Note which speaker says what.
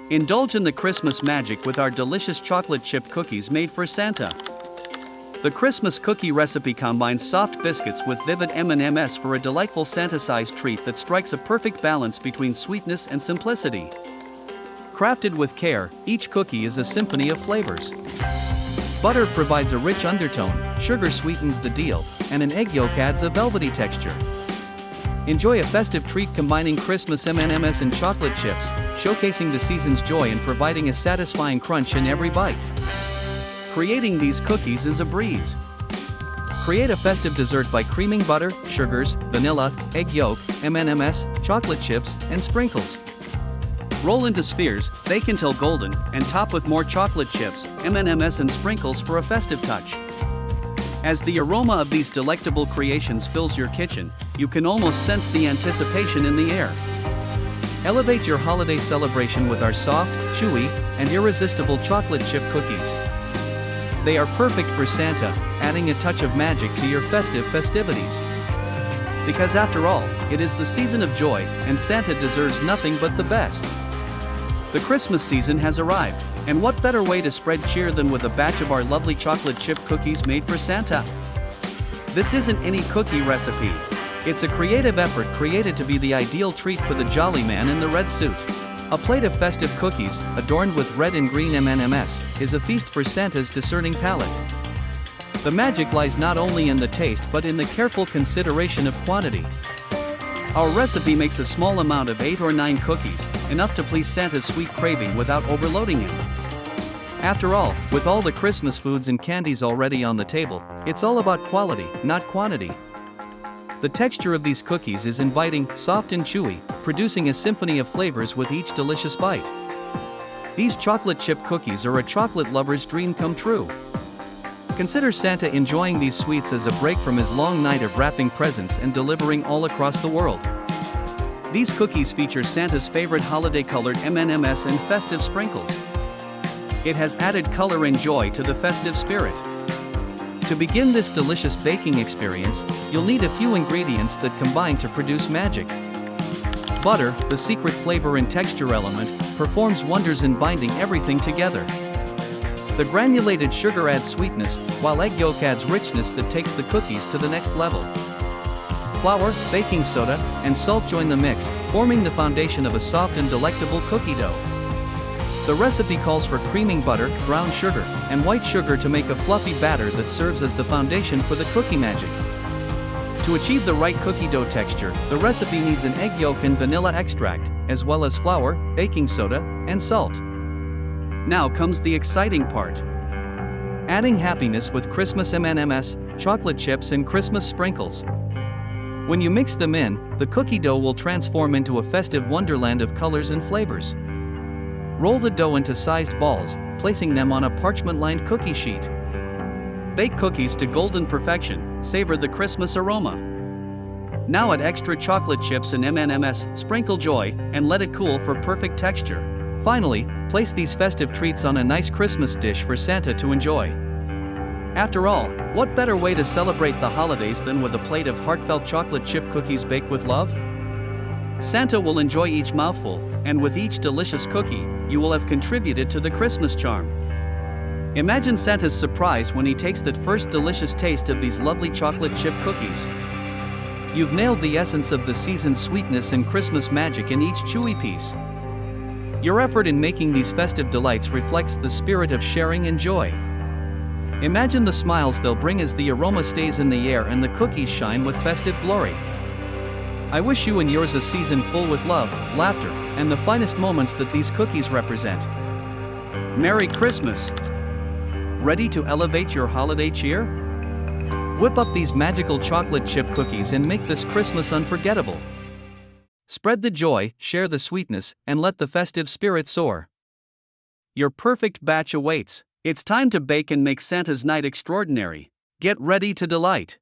Speaker 1: Indulge in the Christmas magic with our delicious chocolate chip cookies made for Santa. The Christmas cookie recipe combines soft biscuits with vivid M&Ms for a delightful Santa-sized treat that strikes a perfect balance between sweetness and simplicity. Crafted with care, each cookie is a symphony of flavors. Butter provides a rich undertone, sugar sweetens the deal, and an egg yolk adds a velvety texture. Enjoy a festive treat combining Christmas M&Ms and chocolate chips, showcasing the season's joy and providing a satisfying crunch in every bite. Creating these cookies is a breeze. Create a festive dessert by creaming butter, sugars, vanilla, egg yolk, M&Ms, chocolate chips, and sprinkles. Roll into spheres, bake until golden, and top with more chocolate chips, M&Ms and sprinkles for a festive touch. As the aroma of these delectable creations fills your kitchen, you can almost sense the anticipation in the air. Elevate your holiday celebration with our soft, chewy, and irresistible chocolate chip cookies. They are perfect for Santa, adding a touch of magic to your festive festivities. Because after all, it is the season of joy, and Santa deserves nothing but the best. The Christmas season has arrived, and what better way to spread cheer than with a batch of our lovely chocolate chip cookies made for Santa? This isn't any cookie recipe. It's a creative effort created to be the ideal treat for the jolly man in the red suit. A plate of festive cookies, adorned with red and green M&Ms, is a feast for Santa's discerning palate. The magic lies not only in the taste but in the careful consideration of quantity. Our recipe makes a small amount of 8 or 9 cookies, enough to please Santa's sweet craving without overloading him. After all, with all the Christmas foods and candies already on the table, it's all about quality, not quantity. The texture of these cookies is inviting, soft and chewy, producing a symphony of flavors with each delicious bite. These chocolate chip cookies are a chocolate lover's dream come true. Consider Santa enjoying these sweets as a break from his long night of wrapping presents and delivering all across the world. These cookies feature Santa's favorite holiday-colored M&Ms and festive sprinkles. It has added color and joy to the festive spirit. To begin this delicious baking experience, you'll need a few ingredients that combine to produce magic. Butter, the secret flavor and texture element, performs wonders in binding everything together. The granulated sugar adds sweetness, while egg yolk adds richness that takes the cookies to the next level. Flour, baking soda, and salt join the mix, forming the foundation of a soft and delectable cookie dough. The recipe calls for creaming butter, brown sugar, and white sugar to make a fluffy batter that serves as the foundation for the cookie magic. To achieve the right cookie dough texture, the recipe needs an egg yolk and vanilla extract, as well as flour, baking soda, and salt. Now comes the exciting part. Adding happiness with Christmas M&Ms, chocolate chips and Christmas sprinkles. When you mix them in, the cookie dough will transform into a festive wonderland of colors and flavors. Roll the dough into sized balls, placing them on a parchment-lined cookie sheet. Bake cookies to golden perfection, savor the Christmas aroma. Now add extra chocolate chips and M&Ms, sprinkle joy, and let it cool for perfect texture. Finally, place these festive treats on a nice Christmas dish for Santa to enjoy. After all, what better way to celebrate the holidays than with a plate of heartfelt chocolate chip cookies baked with love? Santa will enjoy each mouthful, and with each delicious cookie, you will have contributed to the Christmas charm. Imagine Santa's surprise when he takes that first delicious taste of these lovely chocolate chip cookies. You've nailed the essence of the season's sweetness and Christmas magic in each chewy piece. Your effort in making these festive delights reflects the spirit of sharing and joy. Imagine the smiles they'll bring as the aroma stays in the air and the cookies shine with festive glory. I wish you and yours a season full with love, laughter, and the finest moments that these cookies represent. Merry Christmas! Ready to elevate your holiday cheer? Whip up these magical chocolate chip cookies and make this Christmas unforgettable. Spread the joy, share the sweetness, and let the festive spirit soar. Your perfect batch awaits. It's time to bake and make Santa's night extraordinary. Get ready to delight.